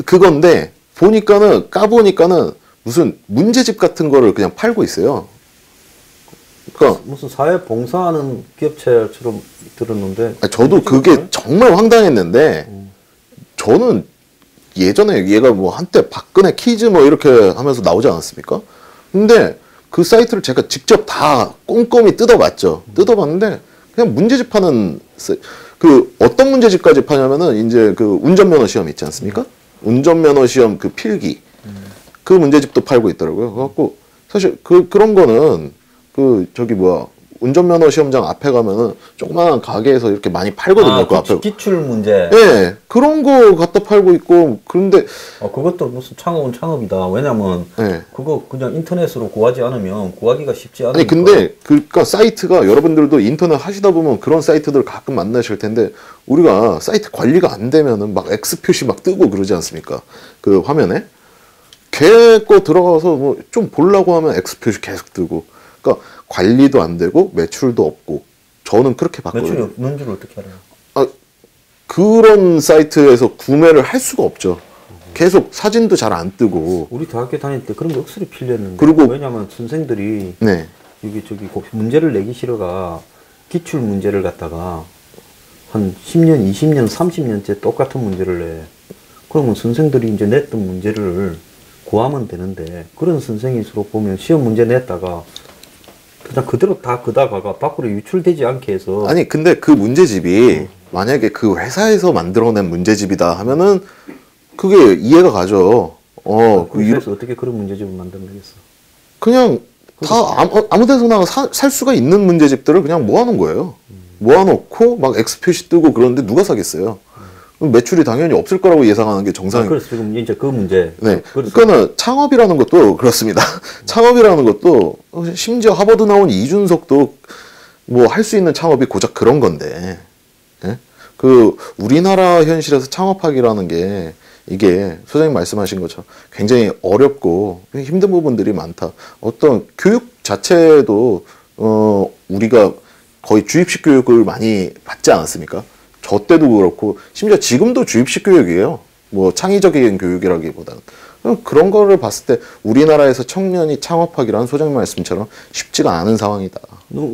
그건데 까보니까는 무슨 문제집 같은 거를 그냥 팔고 있어요. 그러니까 무슨 사회 봉사하는 기업체처럼 들었는데. 저도 그게 정말 황당했는데 저는 예전에 얘가 뭐 한때 박근혜 키즈 뭐 이렇게 하면서 나오지 않았습니까? 근데 그 사이트를 제가 직접 다 꼼꼼히 뜯어봤죠. 뜯어봤는데 그냥 문제집 파는 그 어떤 문제집까지 파냐면은 이제 그 운전면허 시험 있지 않습니까? 운전면허 시험 그 필기 그 문제집도 팔고 있더라고요. 그래갖고 사실 그런 거는 그 저기 뭐야 운전면허 시험장 앞에 가면은 조그마한 가게에서 이렇게 많이 팔거든요. 그 앞에 기출 문제. 네, 그런 거 갖다 팔고 있고 그런데 그것도 무슨 창업은 창업이다. 왜냐면 네. 그거 그냥 인터넷으로 구하지 않으면 구하기가 쉽지 않으니까. 아니 근데 그러니까 사이트가 여러분들도 인터넷 하시다 보면 그런 사이트들 가끔 만나실 텐데 우리가 사이트 관리가 안 되면은 막 X 표시 막 뜨고 그러지 않습니까? 그 화면에 걔 거 들어가서 뭐 좀 보려고 하면 X 표시 계속 뜨고 그러니까 관리도 안 되고 매출도 없고 저는 그렇게 봤거든요. 매출이 없는 줄 어떻게 알아요? 아, 그런 사이트에서 구매를 할 수가 없죠. 계속 사진도 잘 안 뜨고. 우리 대학교 다닐 때 그런 게 억수로 필요했는데. 그리고 왜냐면 선생들이 네. 여기 저기 문제를 내기 싫어가 기출 문제를 갖다가 한 10년, 20년, 30년째 똑같은 문제를 내. 그러면 선생들이 이제 냈던 문제를 구하면 되는데 그런 선생일수록 보면 시험 문제 냈다가 그냥 그대로 다 그다가가 밖으로 유출되지 않게 해서. 아니 근데 그 문제집이 만약에 그 회사에서 만들어낸 문제집이다 하면은 그게 이해가 가죠. 그래서 어떻게 그런 문제집을 만들어내겠어? 그냥 다 아무 데서나 살 수가 있는 문제집들을 그냥 모아놓은 거예요. 모아놓고 막 X 표시 뜨고 그러는데 누가 사겠어요? 매출이 당연히 없을 거라고 예상하는 게 정상이에요. 그래서 지금 이제 그 문제. 네. 그러니까는 창업이라는 것도 그렇습니다. 창업이라는 것도 심지어 하버드 나온 이준석도 뭐 할 수 있는 창업이 고작 그런 건데, 예? 그 우리나라 현실에서 창업하기라는 게 이게 소장님 말씀하신 것처럼 굉장히 어렵고 힘든 부분들이 많다. 어떤 교육 자체도 우리가 거의 주입식 교육을 많이 받지 않았습니까? 저 때도 그렇고 심지어 지금도 주입식 교육이에요. 뭐 창의적인 교육이라기보다는 그런 거를 봤을 때 우리나라에서 청년이 창업하기란 소장님 말씀처럼 쉽지가 않은 상황이다.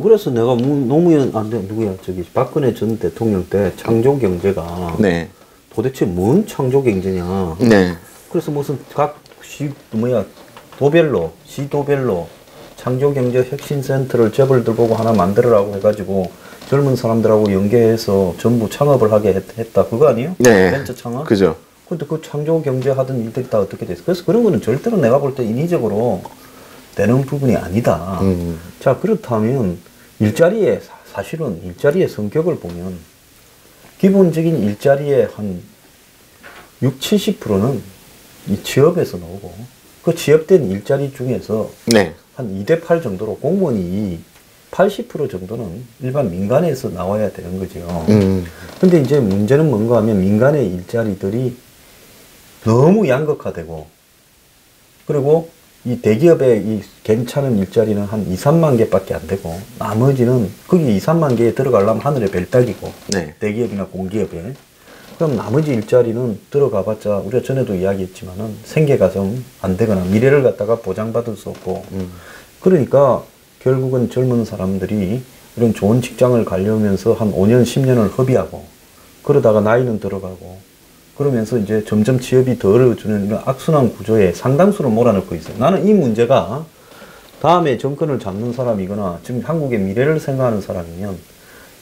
그래서 내가 노무현 누구야 저기 박근혜 전 대통령 때 창조 경제가 네. 도대체 뭔 창조 경제냐. 네. 그래서 무슨 각 시도별로 창조 경제 혁신 센터를 재벌들 보고 하나 만들으라고 해가지고 젊은 사람들하고 연계해서 전부 창업을 하게 했다. 그거 아니에요? 네. 벤처 창업? 그죠. 근데 그 창조 경제 하던 일들이 다 어떻게 됐어? 그래서 그런 거는 절대로 내가 볼 때 인위적으로 되는 부분이 아니다. 자, 그렇다면 일자리에, 사실은 일자리의 성격을 보면 기본적인 일자리의 한 60, 70%는 이 취업에서 나오고 그 취업된 일자리 중에서 네. 한 2대 8 정도로 공무원이 80% 정도는 일반 민간에서 나와야 되는 거죠. 근데 이제 문제는 뭔가 하면 민간의 일자리들이 너무 양극화되고 그리고 이 대기업의 이 괜찮은 일자리는 한 2, 3만 개밖에 안 되고 나머지는 거기 2, 3만 개에 들어가려면 하늘의 별 따기고 네. 대기업이나 공기업에 그럼 나머지 일자리는 들어가봤자 우리가 전에도 이야기했지만은 생계가정 안 되거나 미래를 갖다가 보장받을 수 없고 그러니까 결국은 젊은 사람들이 이런 좋은 직장을 가려면서 한 5년, 10년을 허비하고 그러다가 나이는 들어가고 그러면서 이제 점점 취업이 더 어려워지는 이런 악순환 구조에 상당수를 몰아넣고 있어요. 나는 이 문제가 다음에 정권을 잡는 사람이거나 지금 한국의 미래를 생각하는 사람이면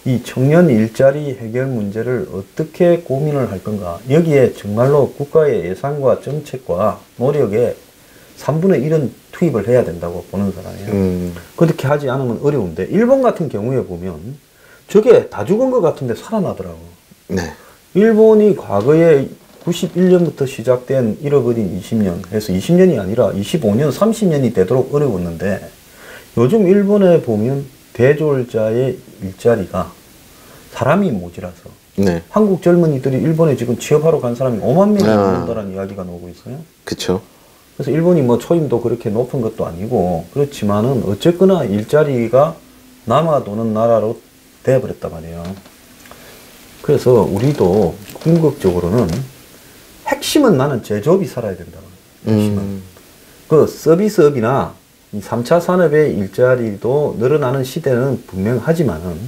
이 청년 일자리 해결 문제를 어떻게 고민을 할 건가. 여기에 정말로 국가의 예산과 정책과 노력에 3분의 1은 투입을 해야 된다고 보는 사람이에요. 그렇게 하지 않으면 어려운데 일본 같은 경우에 보면 저게 다 죽은 것 같은데 살아나더라고. 네. 일본이 과거에 91년부터 시작된 잃어버린 20년 해서 20년이 아니라 25년, 30년이 되도록 어려웠는데 요즘 일본에 보면 대졸자의 일자리가 사람이 모자라서 네. 한국 젊은이들이 일본에 지금 취업하러 간 사람이 5만 명이 넘는다는 이야기가 나오고 있어요. 그쵸. 그래서 일본이 뭐 초임도 그렇게 높은 것도 아니고 그렇지만은 어쨌거나 일자리가 남아도는 나라로 돼버렸단 말이에요. 그래서 우리도 궁극적으로는 핵심은 나는 제조업이 살아야 된다. 핵심은. 그 서비스업이나 이 3차 산업의 일자리도 늘어나는 시대는 분명하지만은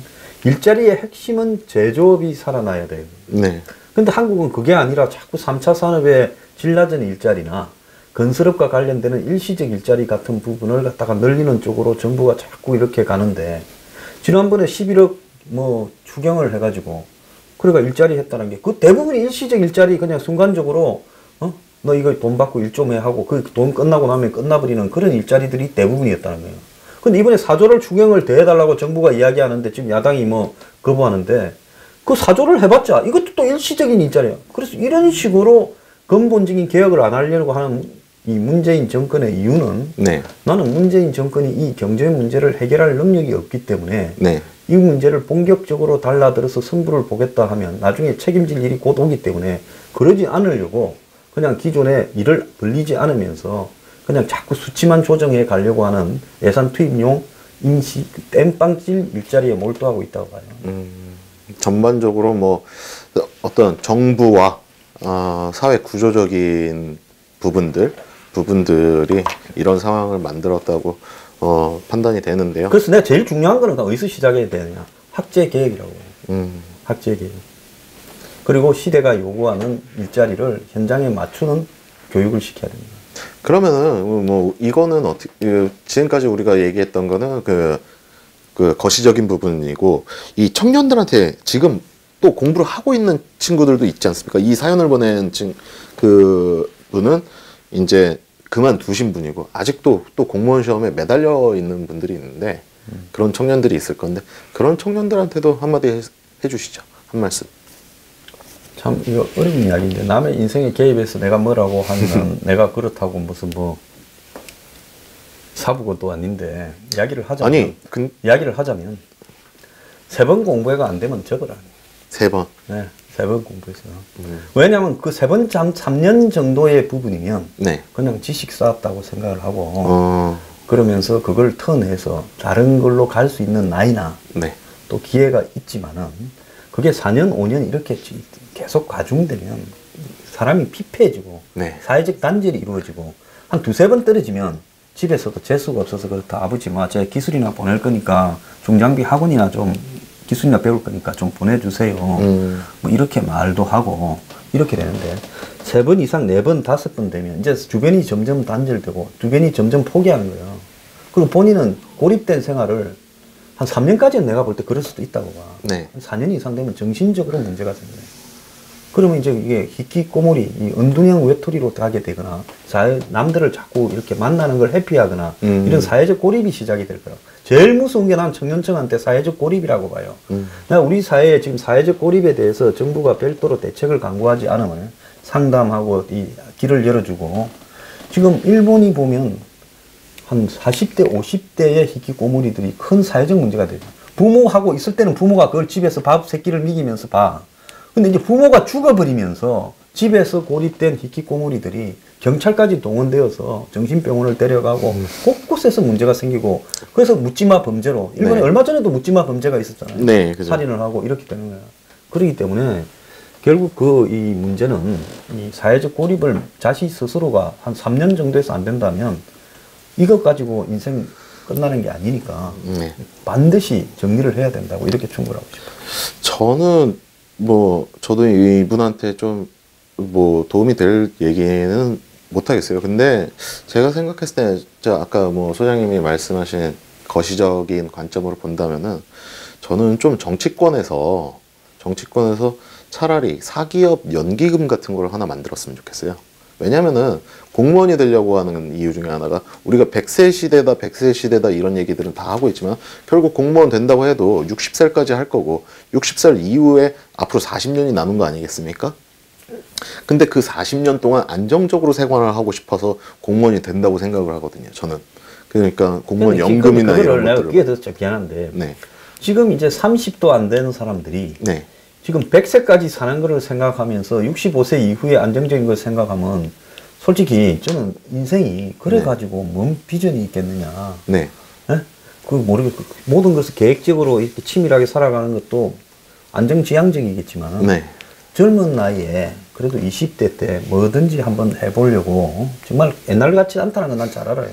일자리의 핵심은 제조업이 살아나야 돼요. 네. 근데 한국은 그게 아니라 자꾸 3차 산업의 질 낮은 일자리나 건설업과 관련되는 일시적 일자리 같은 부분을 갖다가 늘리는 쪽으로 정부가 자꾸 이렇게 가는데, 지난번에 11억 뭐 추경을 해가지고 그래가 일자리 했다는 게 그 대부분이 일시적 일자리, 그냥 순간적으로 너 이거 돈 받고 일 좀 해 하고 그 돈 끝나고 나면 끝나버리는 그런 일자리들이 대부분이었다는 거예요. 근데 이번에 4조를 추경을 대해달라고 정부가 이야기하는데 지금 야당이 뭐 거부하는데, 그 4조를 해봤자 이것도 또 일시적인 일자리야. 그래서 이런 식으로 근본적인 개혁을 안 하려고 하는 이 문재인 정권의 이유는, 네. 나는 문재인 정권이 이 경제 문제를 해결할 능력이 없기 때문에 네. 이 문제를 본격적으로 달라들어서 승부를 보겠다 하면 나중에 책임질 일이 곧 오기 때문에 그러지 않으려고 그냥 기존의 일을 벌리지 않으면서 그냥 자꾸 수치만 조정해 가려고 하는 예산 투입용 임시 땜빵질 일자리에 몰두하고 있다고 봐요. 전반적으로 뭐 어떤 정부와 사회 구조적인 부분들이 이런 상황을 만들었다고 판단이 되는데요. 그래서 내가 제일 중요한 거는 어디서 시작해야 되느냐. 학제 개혁이라고. 학제 개혁. 그리고 시대가 요구하는 일자리를 현장에 맞추는 교육을 시켜야 됩니다. 그러면은 뭐 이거는 어떻게, 지금까지 우리가 얘기했던 거는 그 거시적인 부분이고, 이 청년들한테 지금 또 공부를 하고 있는 친구들도 있지 않습니까? 이 사연을 보낸 그 분은 이제 그만두신 분이고 아직도 또 공무원 시험에 매달려 있는 분들이 있는데, 그런 청년들이 있을 건데, 그런 청년들한테도 한마디 해주시죠. 한 말씀. 참 이거 어려운 이야기인데, 남의 인생에 개입해서 내가 뭐라고 하면 내가 그렇다고 무슨 뭐 사부고도 아닌데 이야기를 하자면, 이야기를 하자면 3번 공부가 안 되면 접어라. 3번. 네, 3번 공부했어요. 왜냐하면 그 3번 3년 정도의 부분이면 네. 그냥 지식 쌓았다고 생각을 하고 그러면서 그걸 턴해서 다른 걸로 갈 수 있는 나이나 네. 또 기회가 있지만은, 그게 4년 5년 이렇게 계속 가중되면 사람이 피폐해지고 네. 사회적 단절이 이루어지고 한 2-3번 떨어지면 집에서도 재수가 없어서 그렇다, 아버지 뭐 제 기술이나 보낼 거니까 중장비 학원이나 좀 기술이나 배울 거니까 좀 보내주세요. 뭐 이렇게 말도 하고 이렇게 되는데, 3번 이상 4번 5번 되면 이제 주변이 점점 단절되고 주변이 점점 포기하는 거예요. 그리고 본인은 고립된 생활을 한 3년까지는 내가 볼 때 그럴 수도 있다고 봐. 네. 4년 이상 되면 정신적으로 문제가 생겨요. 그러면 이제 이게 히키코모리, 이 은둔형 외톨이로 가게 되거나, 남들을 자꾸 이렇게 만나는 걸 회피하거나, 이런 사회적 고립이 시작이 될 거예요. 제일 무서운 게 난 청년층한테 사회적 고립이라고 봐요. 내가 우리 사회에 지금 사회적 고립에 대해서 정부가 별도로 대책을 강구하지 않으면 상담하고 이 길을 열어주고, 지금 일본이 보면 한 40대, 50대의 히키코모리들이 큰 사회적 문제가 되죠. 부모하고 있을 때는 부모가 그걸 집에서 밥 새끼를 먹이면서 봐. 근데 이제 부모가 죽어버리면서 집에서 고립된 히키코모리들이 경찰까지 동원되어서 정신병원을 데려가고 곳곳에서 문제가 생기고, 그래서 묻지마 범죄로, 일본에 네. 얼마 전에도 묻지마 범죄가 있었잖아요. 네, 그죠. 살인을 하고 이렇게 되는 거예요. 그렇기 때문에 결국 이 문제는 이 사회적 고립을 자신 스스로가 한 3년 정도에서 안 된다면 이것 가지고 인생 끝나는 게 아니니까 네. 반드시 정리를 해야 된다고 이렇게 충고를 하고 싶어요. 저는 저도 이분한테 좀 도움이 될 얘기는 못 하겠어요. 근데 제가 생각했을 때, 아까 소장님이 말씀하신 거시적인 관점으로 본다면은, 저는 좀 정치권에서 차라리 사기업 연기금 같은 걸 하나 만들었으면 좋겠어요. 왜냐면은 공무원이 되려고 하는 이유 중에 하나가, 우리가 100세 시대다 이런 얘기들은 다 하고 있지만, 결국 공무원 된다고 해도 60살까지 할 거고, 60살 이후에 앞으로 40년이 남은 거 아니겠습니까? 근데 그 40년 동안 안정적으로 생활을 하고 싶어서 공무원이 된다고 생각을 하거든요, 저는. 그러니까 공무원 연금이나 이런 것들을. 그게 더 미안한데, 네. 지금 이제 30도 안 되는 사람들이 네. 지금 100세까지 사는 거를 생각하면서 65세 이후에 안정적인 걸 생각하면, 솔직히 저는 인생이 그래가지고 뭔 비전이 있겠느냐. 네. 네? 모르겠고, 모든 것을 계획적으로 이렇게 치밀하게 살아가는 것도 안정지향적이겠지만, 네. 젊은 나이에 그래도 20대 때 뭐든지 한번 해보려고, 정말 옛날 같지 않다는 건 난 잘 알아요.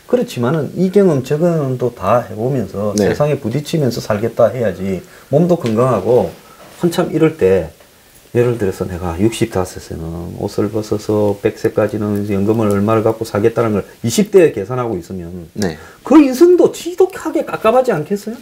그렇지만은 이 경험 저 경험도 다 해보면서 네. 세상에 부딪히면서 살겠다 해야지, 몸도 건강하고 한참 이럴 때 예를 들어서 내가 65세는 옷을 벗어서 100세까지는 연금을 얼마를 갖고 살겠다는 걸 20대에 계산하고 있으면 네. 그 인생도 지독하게 깝깝하지 않겠어요?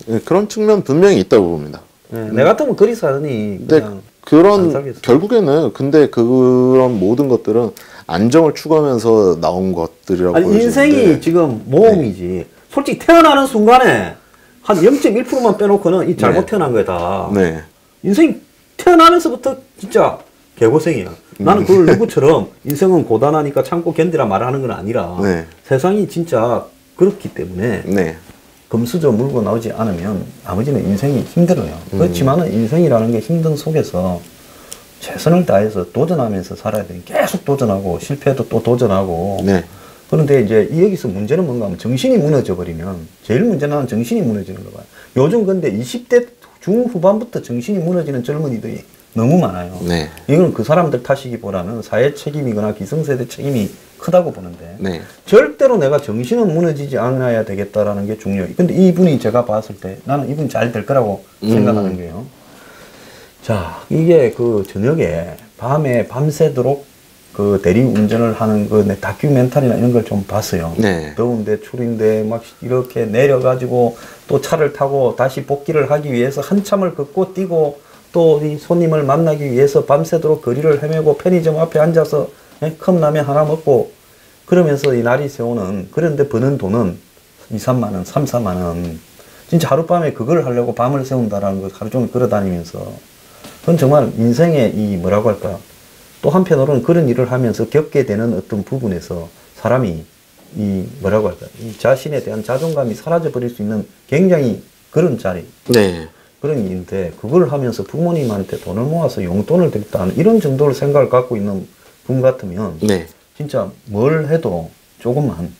네, 그런 측면 분명히 있다고 봅니다. 네, 내 같으면 그리 사니 근데 그냥 안 그런 살겠어. 결국에는 근데 그런 모든 것들은 안정을 추구하면서 나온 것들이라고 아니, 보여지는데 인생이 지금 모험이지. 솔직히 태어나는 순간에 한 0.1%만 빼놓고는 이 잘못 네. 태어난 거다. 네. 인생이 태어나면서부터 진짜 개고생이야. 나는 그걸 누구처럼 인생은 고단하니까 참고 견디라 말하는 건 아니라 네. 세상이 진짜 그렇기 때문에 네. 금수저 물고 나오지 않으면 나머지는 인생이 힘들어요. 그렇지만은 인생이라는 게 힘든 속에서 최선을 다해서 도전하면서 살아야 돼. 계속 도전하고 실패해도 또 도전하고. 네. 그런데 이제 여기서 문제는 뭔가 하면 정신이 무너져 버리면 제일 문제는 정신이 무너지는 거 봐요. 요즘 근데 20대 중후반부터 정신이 무너지는 젊은이들이 너무 많아요. 네. 이건 그 사람들 탓이기보다는 사회 책임이거나 기성세대 책임이 크다고 보는데 네. 절대로 내가 정신은 무너지지 않아야 되겠다라는 게 중요해요. 근데 이분이 제가 봤을 때 나는 이분이 잘 될 거라고 생각하는 게요. 자, 이게 그 저녁에 밤에 밤새도록 그 대리 운전을 하는 그 다큐멘터리나 이런 걸 좀 봤어요. 네. 더운데 추운데 막 이렇게 내려가지고 또 차를 타고 다시 복귀를 하기 위해서 한참을 걷고 뛰고 또 이 손님을 만나기 위해서 밤새도록 거리를 헤매고 편의점 앞에 앉아서 컵라면 하나 먹고 그러면서 이 날이 새우는 그런데 버는 돈은 2, 3만 원, 3, 4만 원. 진짜 하룻밤에 그걸 하려고 밤을 새운다라는 걸 하루 종일 걸어다니면서 그건 정말 인생의 이 뭐라고 할까요? 또 한편으로는 그런 일을 하면서 겪게 되는 어떤 부분에서 사람이 이 뭐라고 할까요? 이 자신에 대한 자존감이 사라져 버릴 수 있는 굉장히 그런 자리. 네. 그런 일인데 그걸 하면서 부모님한테 돈을 모아서 용돈을 드렸다는 이런 정도를 생각을 갖고 있는 분 같으면 네. 진짜 뭘 해도 조금만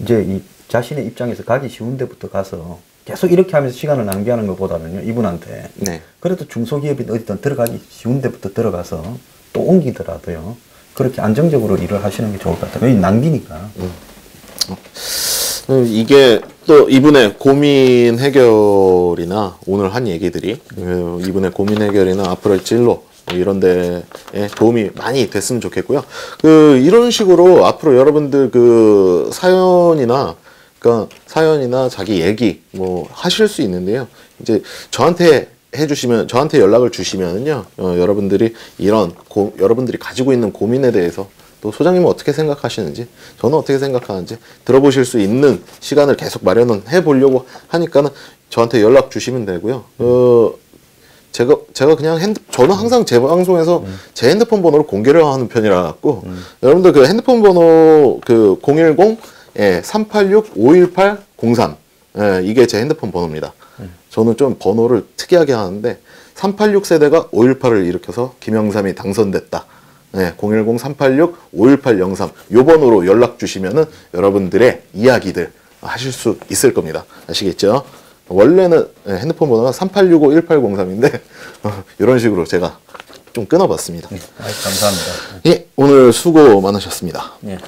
이제 이 자신의 입장에서 가기 쉬운 데부터 가서 계속 이렇게 하면서 시간을 낭비하는 것보다는요 이분한테 네. 그래도 중소기업이 어디든 들어가기 쉬운 데부터 들어가서 또 옮기더라도요 그렇게 안정적으로 일을 하시는 게 좋을 것 같아요. 이 낭비니까. 이게 또 이분의 고민 해결이나 오늘 한 얘기들이 이분의 고민 해결이나 앞으로의 진로 이런 데에 도움이 많이 됐으면 좋겠고요. 이런 식으로 앞으로 여러분들 사연이나 자기 얘기 뭐 하실 수 있는데요. 이제 저한테 연락을 주시면은요, 여러분들이 여러분들이 가지고 있는 고민에 대해서 또 소장님은 어떻게 생각하시는지, 저는 어떻게 생각하는지 들어보실 수 있는 시간을 계속 마련은 해보려고 하니까는 저한테 연락 주시면 되고요. 제가 그냥 저는 항상 제 방송에서 제 핸드폰 번호를 공개를 하는 편이라 갖고, 여러분들 그 핸드폰 번호 010-386-51803 이게 제 핸드폰 번호입니다. 저는 좀 번호를 특이하게 하는데 386세대가 518을 일으켜서 김영삼이 당선됐다. 네, 010-386-51803 요 번호로 연락 주시면은 여러분들의 이야기들 하실 수 있을 겁니다. 아시겠죠? 원래는 핸드폰 번호가 3865-1803인데 이런 식으로 제가 좀 끊어봤습니다. 감사합니다. 예, 오늘 수고 많으셨습니다. 예.